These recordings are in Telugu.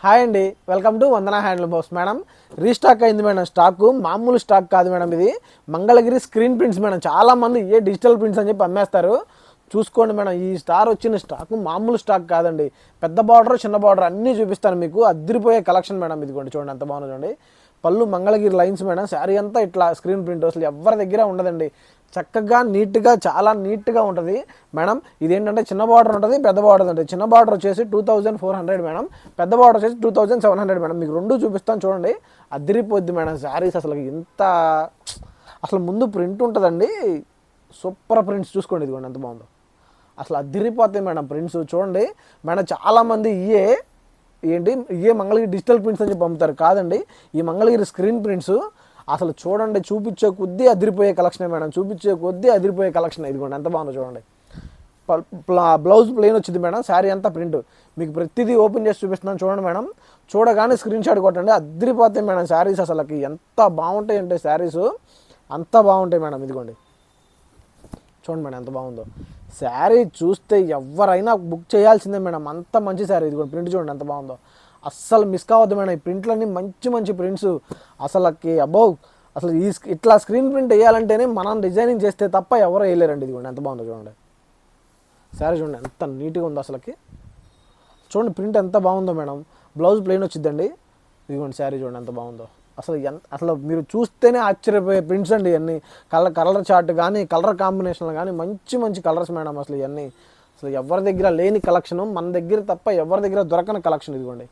హాయ్ అండి, welcome to Vandana handloom house. Madam restock అయింది మేడం. స్టాకు మామూలు స్టాక్ కాదు మేడం, ఇది మంగళగిరి స్క్రీన్ ప్రింట్స్ మేడం. చాలామంది డిజిటల్ ప్రింట్స్ అని చెప్పి అమ్మేస్తారు. చూసుకోండి మేడం, ఈ వచ్చిన స్టాక్ మామూలు స్టాక్ కాదండి. పెద్ద బార్డర్ చిన్న బార్డర్ అన్నీ చూపిస్తాను మీకు. అద్దరిపోయే కలెక్షన్ మేడం. ఇదిగోండి చూడండి ఎంత బాగుంది చూడండి. పళ్ళు మంగళగిరి లైన్స్ మేడం. శారీ అంతా ఇట్లా స్క్రీన్ ప్రింట్ అసలు ఎవరి దగ్గర ఉండదండి. చక్కగా నీట్గా చాలా నీట్గా ఉంటుంది మేడం. ఇదేంటంటే చిన్న బార్డర్ ఉంటుంది, పెద్ద బార్డర్ ఉంటుంది. చిన్న బార్డర్ వచ్చేసి 2400 మేడం, పెద్ద బార్డర్ వచ్చేసి 2700 మేడం. మీకు రెండు చూపిస్తాను చూడండి. అదిరిపోద్ది మేడం శారీస్. అసలు ఇంత అసలు ముందు ప్రింట్ ఉంటుందండి, సూపర్ ప్రింట్స్. చూసుకోండి ఇదిగోండి ఎంత బాగుందో. అసలు అదిరిపోతాయి మేడం ప్రింట్స్. చూడండి మేడం, చాలామంది ఇయే మంగళగిరి డిజిటల్ ప్రింట్స్ అని చెప్పి అమ్ముతారు. కాదండి, ఈ మంగళగిరి స్క్రీన్ ప్రింట్స్. అసలు చూడండి, చూపించే కొద్దీ అదిరిపోయే కలెక్షన్ మేడం. చూపించే కొద్దీ అదిరిపోయే కలెక్షన్. ఇదిగోండి ఎంత బాగుందో చూడండి. బ్లౌజ్ ప్లెయిన్ వచ్చింది మేడం. శారీ అంతా ప్రింట్. మీకు ప్రతిదీ ఓపెన్ చేసి చూపిస్తున్నాను చూడండి మేడం. చూడగానే స్క్రీన్ షాట్ కొట్టండి. అదిరిపోతాయి మేడం శారీస్. అసలుకి ఎంత బాగుంటాయి అంటే శారీస్ అంత బాగుంటాయి మేడం. ఇదిగోండి చూడండి మేడం ఎంత బాగుందో. శారీ చూస్తే ఎవరైనా బుక్ చేయాల్సిందే మేడం, అంత మంచి శారీ. ఇదిగోండి ప్రింట్ చూడండి ఎంత బాగుందో. అస్సలు మిస్ కావద్దు మేడం. ఈ ప్రింట్లన్నీ మంచి మంచి ప్రింట్స్. అసలుకి అసలు ఇట్లా స్క్రీన్ ప్రింట్ వేయాలంటేనే మనం డిజైనింగ్ చేస్తే తప్ప ఎవరు వేయలేరండి. ఇదిగోండి ఎంత బాగుందో చూడండి. శారీ చూడండి ఎంత నీట్గా ఉందో అసలుకి. చూడండి ప్రింట్ ఎంత బాగుందో మేడం. బ్లౌజ్ ప్లెయిన్ వచ్చిందండి. ఇదిగోండి శారీ చూడండి ఎంత బాగుందో. అసలు మీరు చూస్తేనే ఆశ్చర్యపోయే ప్రింట్స్ అండి ఇవన్నీ. కలర్ చార్ట్ కానీ కలర్ కాంబినేషన్లు కానీ మంచి మంచి కలర్స్ మేడం. అసలు ఇవన్నీ అసలు ఎవరి దగ్గర లేని కలెక్షను, మన దగ్గర తప్ప ఎవరి దగ్గర దొరకని కలెక్షన్. ఇదిగోండి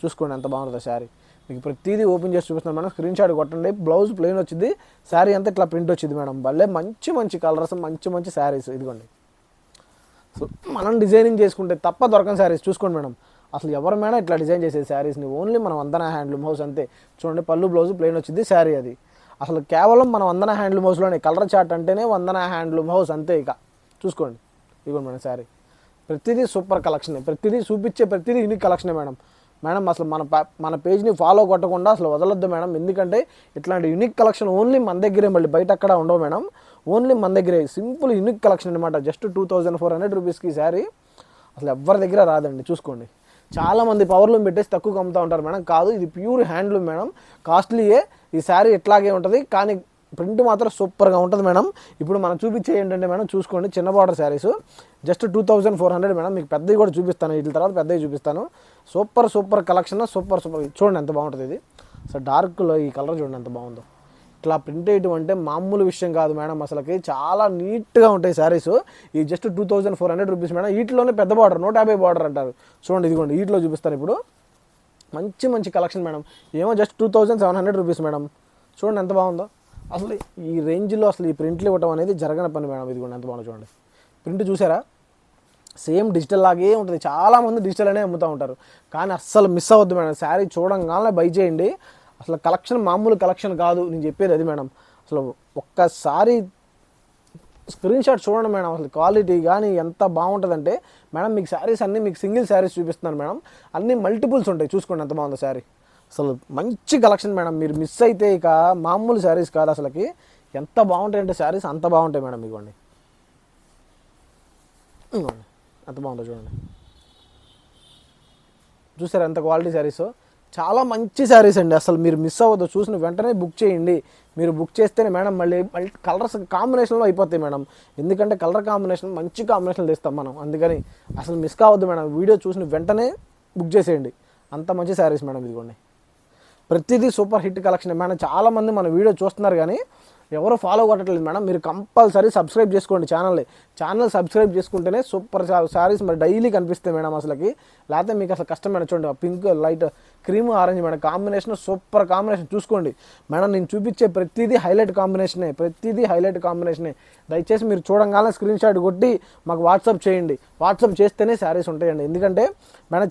చూసుకోండి ఎంత బాగుంటుందో శారీ. మీకు ప్రతిదీ ఓపెన్ చేసి చూపిస్తున్నాను మేడం. స్క్రీన్ షాట్ కొట్టండి. బ్లౌజ్ ప్లెయిన్ వచ్చింది, శారీ అంతా ఇట్లా ప్రింట్ వచ్చింది మేడం. భలే మంచి మంచి కలర్స్, మంచి మంచి శారీస్. ఇదిగోండి సో మనం డిజైనింగ్ చేసుకుంటే తప్ప దొరకని శారీస్. చూసుకోండి మేడం, అసలు ఎవరు మేడం ఇట్లా డిజైన్ చేసే శారీస్ని. ఓన్లీ మనం వందన హ్యాండ్లూమ్ హౌస్ అంతే. చూడండి పళ్ళు బ్లౌజ్ ప్లెయిన్ వచ్చింది, శారీ అది. అసలు కేవలం మనం వందన హ్యాండ్లూమ్ హౌస్లోనే. కలర్ చార్ట్ అంటేనే వందన హ్యాండ్లూమ్ హౌస్ అంతే. ఇక చూసుకోండి ఇదిగోండి మేడం శారీ. ప్రతిదీ సూపర్ కలెక్షన్. ప్రతిదీ చూపించే ప్రతిదీ యూనిక్ కలెక్షనే మేడం. మేడం అసలు మన పేజ్ని ఫాలో కొట్టకుండా అసలు వదలొద్దు మేడం. ఎందుకంటే ఇట్లాంటి యూనిక్ కలెక్షన్ ఓన్లీ మన దగ్గరే, మళ్ళీ బయట అక్కడ ఉండవు మేడం. ఓన్లీ మన దగ్గరే సింపుల్ యూనిక్ కలెక్షన్ అనమాట. జస్ట్ 2400 రూపీస్కి శారీ. అసలు ఎవరి దగ్గర రాదండి. చూసుకోండి, చాలామంది పవర్లూమ్ పెట్టేసి తక్కువ అమ్ముతూ ఉంటారు మేడం. కాదు, ఇది ప్యూర్ హ్యాండ్లూమ్ మేడం. కాస్ట్లీయే. ఈ శారీ ఎట్లాగే ఉంటుంది, కానీ ప్రింట్ మాత్రం సూపర్గా ఉంటుంది మేడం. ఇప్పుడు మనం చూపించే ఏంటంటే మేడం, చూసుకోండి చిన్న బార్డర్ శారీస్ జస్ట్ 2400 మేడం. మీకు పెద్దవి కూడా చూపిస్తాను, వీటి తర్వాత పెద్దవి చూపిస్తాను. సూపర్ కలెక్షన్, సూపర్ చూడండి ఎంత బాగుంటుంది ఇది. అసలు డార్క్లో ఈ కలర్ చూడండి ఎంత బాగుందో. ఇట్లా ప్రింట్ వేయటం అంటే మామూలు విషయం కాదు మేడం. అసలుకి చాలా నీట్గా ఉంటాయి శారీస్. ఈ జస్ట్ 2400 రూపీస్ మేడం. వీటిలోనే పెద్ద బార్డర్ 150 బార్డర్ అంటారు. చూడండి ఇదిగోండి వీటిలో చూపిస్తాను ఇప్పుడు. మంచి మంచి కలెక్షన్ మేడం. ఏమో జస్ట్ 2700 రూపీస్ మేడం. చూడండి ఎంత బాగుందో. అసలు ఈ రేంజ్లో అసలు ఈ ప్రింట్లు ఇవ్వటం అనేది జరగని పని మేడం. ఇదిగోండి ఎంత బాగుందో చూడండి. ప్రింట్ చూసారా, సేమ్ డిజిటల్ లాగే ఉంటుంది. చాలామంది డిజిటల్ అనే అమ్ముతూ ఉంటారు, కానీ అస్సలు మిస్ అవ్వద్దు మేడం. శారీ చూడంగానే బై చేయండి. అసలు కలెక్షన్ మామూలు కలెక్షన్ కాదు, నేను చెప్పేది అది మేడం. అసలు ఒక్కసారి స్క్రీన్ షాట్ చూడండి మేడం. అసలు క్వాలిటీ కానీ ఎంత బాగుంటుందంటే మేడం, మీకు శారీస్ అన్నీ మీకు సింగిల్ శారీస్ చూపిస్తున్నాను మేడం. అన్నీ మల్టిపుల్స్ ఉంటాయి. చూసుకోండి ఎంత బాగుందో శారీ. అసలు మంచి కలెక్షన్ మేడం. మీరు మిస్ అయితే ఇక మామూలు శారీస్ కాదు అసలుకి. ఎంత బాగుంటాయి అంటే శారీస్ అంత బాగుంటాయి మేడం. ఇవ్వండి ఎంత బాగుంటుందో చూడండి. చూసారు ఎంత క్వాలిటీ శారీస్. చాలా మంచి శారీస్ అండి. అసలు మీరు మిస్ అవ్వద్దు. చూసిన వెంటనే బుక్ చేయండి. మీరు బుక్ చేస్తేనే మేడం మళ్ళీ కలర్స్ కాంబినేషన్లో అయిపోతాయి మేడం. ఎందుకంటే కలర్ కాంబినేషన్ మంచి కాంబినేషన్లు తెస్తాం మనం. అందుకని అసలు మిస్ కావద్దు మేడం. వీడియో చూసిన వెంటనే బుక్ చేసేయండి. అంత మంచి శారీస్ మేడం. ఇదిగోండి ప్రతిదీ సూపర్ హిట్ కలెక్షన్ మేడం. చాలామంది మన వీడియో చూస్తున్నారు కానీ ఎవరు ఫాలో కొట్టట్లేదు మేడం. మీరు కంపల్సరీ సబ్స్క్రైబ్ చేసుకోండి ఛానల్ సబ్స్క్రైబ్ చేసుకుంటేనే సూపర్ శారీస్ మరి డైలీ కనిపిస్తాయి మేడం. అసలుకి లేకపోతే మీకు అసలు కష్టం మేడం. చూడండి pink light cream orange madam combination, super combination. చూసుకోండి మేడం, నేను చూపించే ప్రతిదీ హైలైట్ కాంబినేషనే. దయచేసి మీరు చూడంగానే స్క్రీన్ షాట్ కొట్టి మాకు వాట్సాప్ చేయండి. వాట్సాప్ చేస్తేనే శారీస్ ఉంటాయండి. ఎందుకంటే మేడం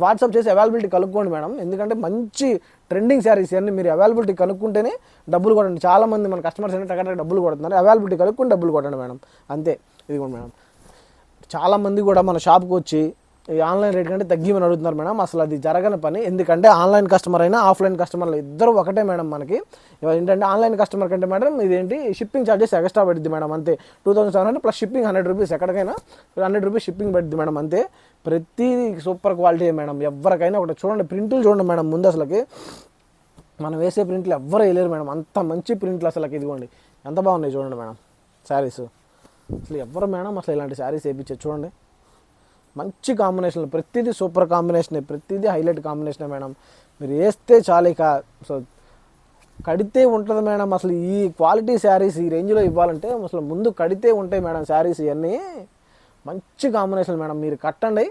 వాట్సాప్ చేసి అవైలబిలిటీ కనుక్కోండి మేడం. ఎందుకంటే మంచి ట్రెండింగ్ శారీస్ అన్నీ మీరు అవైలబిలిటీ కనుక్కుంటేనే డబ్బులు కొట్టండి. చాలామంది మన కస్టమర్స్ అంటే టగట డబ్బులు కొడుతున్నారు. అవైలబిలిటీ కనుక్కొని డబ్బులు కొట్టండి మేడం. అంతే. ఇదిగోండి మేడం, చాలామంది కూడా మన షాప్కి వచ్చి ఈ ఆన్లైన్ రేట్ కంటే తగ్గిమని అడుగుతున్నారు మేడం. అసలు అది జరగని పని. ఎందుకంటే ఆన్లైన్ కస్టమర్ అయినా ఆఫ్లైన్ కస్టమర్లు ఇద్దరు ఒకటే మేడం. మనకి ఏంటంటే ఆన్లైన్ కస్టమర్ కంటే మేడం ఇదేంటి షిప్పింగ్ ఛార్జెస్ ఎక్స్ట్రా పడుద్ది మేడం, అంతే. 2700 ప్లస్ షిప్పింగ్ 100 రూపీస్, ఎక్కడికైనా 100 రూపీస్ షిప్పింగ్ పడుద్ది మేడం, అంతే. ప్రతిదీ సూపర్ క్వాలిటీ మేడం. ఎవరికైనా ఒకటి చూడండి, ప్రింట్లు చూడండి మేడం. ముందు అసలుకి మనం వేసే ప్రింట్లు ఎవ్వరు వేయలేరు మేడం, అంత మంచి ప్రింట్లు అసలుకి. ఇదిగోండి ఎంత బాగున్నాయి చూడండి మేడం శారీస్. అసలు ఎవరు మేడం అసలు ఇలాంటి శారీస్ వేయించారు చూడండి. మంచి కాంబినేషన్, ప్రతిదీ సూపర్ కాంబినేషనే, ప్రతిదీ హైలైట్ కాంబినేషనే మేడం. మీరు వేస్తే చాలు ఇక సో కడితే ఉంటుంది మేడం. అసలు ఈ క్వాలిటీ శారీస్ ఈ రేంజ్లో ఇవ్వాలంటే అసలు ముందు కడితే ఉంటాయి మేడం శారీస్. ఇవన్నీ మంచి కాంబినేషన్ మేడం. మీరు కట్టండి,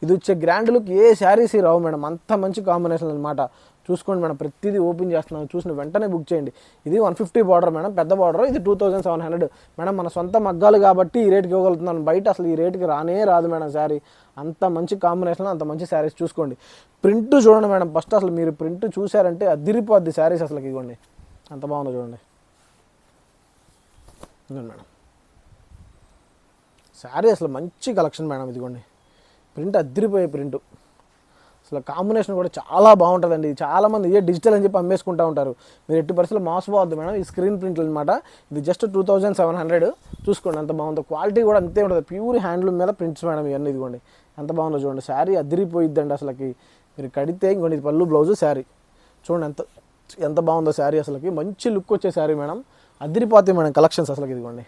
ఇది వచ్చే గ్రాండ్ లుక్ ఏ శారీస్ రావు మేడం, అంత మంచి కాంబినేషన్ అనమాట. చూసుకోండి మేడం, ప్రతిదీ ఓపెన్ చేస్తున్నాను, చూసిన వెంటనే బుక్ చేయండి. ఇది 150 బార్డర్ మేడం, పెద్ద బార్డర్. ఇది 2700 మేడం. మన సొంత మగ్గాలు కాబట్టి ఈ రేట్కి ఇవ్వగలుగుతున్నాను, బయట అసలు ఈ రేట్కి రానే రాదు మేడం శారీ. అంత మంచి కాంబినేషన్, అంత మంచి శారీస్. చూసుకోండి ప్రింట్ చూడండి మేడం. ఫస్ట్ అసలు మీరు ప్రింట్ చూసారంటే అదిరిపోద్ది శారీస్ అసలు. ఇవ్వండి అంత బాగుందో చూడండి. ఇదిగోండి మేడం శారీ అసలు మంచి కలెక్షన్ మేడం. ఇదిగోండి ప్రింట్ అదిరిపోయే ప్రింట్, అసలు కాంబినేషన్ కూడా చాలా బాగుంటుందండి. చాలామంది ఏ డిజిటల్ అని చెప్పి అమ్మేసుకుంటూ ఉంటారు. మీరు ఎట్టి పరిస్థితుల్లో మోసపోవద్దు మేడం. ఈ స్క్రీన్ ప్రింట్లు అనమాట. ఇది జస్ట్ 2700. చూసుకోండి ఎంత బాగుందో, క్వాలిటీ కూడా అంతే ఉంటుంది. ప్యూర్ హ్యాండ్లూమ్ మీద ప్రింట్స్ మేడం ఇవన్నీ. ఇదిగోండి ఎంత బాగుందో చూడండి. శారీ అదిరిపోయిద్దండి అసలుకి. మీరు కడితే ఇంకోండి ఇది పళ్ళు బ్లౌజు శారీ చూడండి ఎంత బాగుందో శారీ అసలుకి. మంచి లుక్ వచ్చే శారీ మేడం, అదిరిపోతాయి మేడం కలెక్షన్స్ అసలుకి. ఇదిగోండి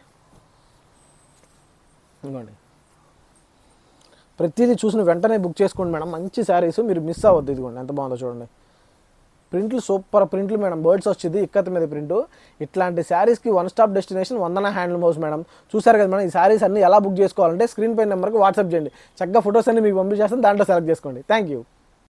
ప్రతిదీ చూసిన వెంటనే బుక్ చేసుకోండి మేడం. మంచి శారీస్, మీరు మిస్ అవ్వద్దు. ఇదిగోండి ఎంత బాగుందో చూడండి. ప్రింట్లు సూపర్ ప్రింట్లు మేడం. బర్డ్స్ వచ్చింది ఇక్కత్ మీద ప్రింట్. ఇట్లాంటి శారీస్కి వన్ స్టాప్ డెస్టినేషన్ వందన హ్యాండ్లూమ్ హౌస్ మేడం. చూసారు కదా మేడం, ఈ శారీస్ అన్ని ఎలా బుక్ చేసుకోవాలంటే స్క్రీన్ పై నెంబర్కి వాట్సాప్ చేయండి. చక్కగా ఫొటోస్ అన్ని మీకు పంపించేస్తాను, దాంట్లో సెలెక్ట్ చేసుకోండి. Thank you.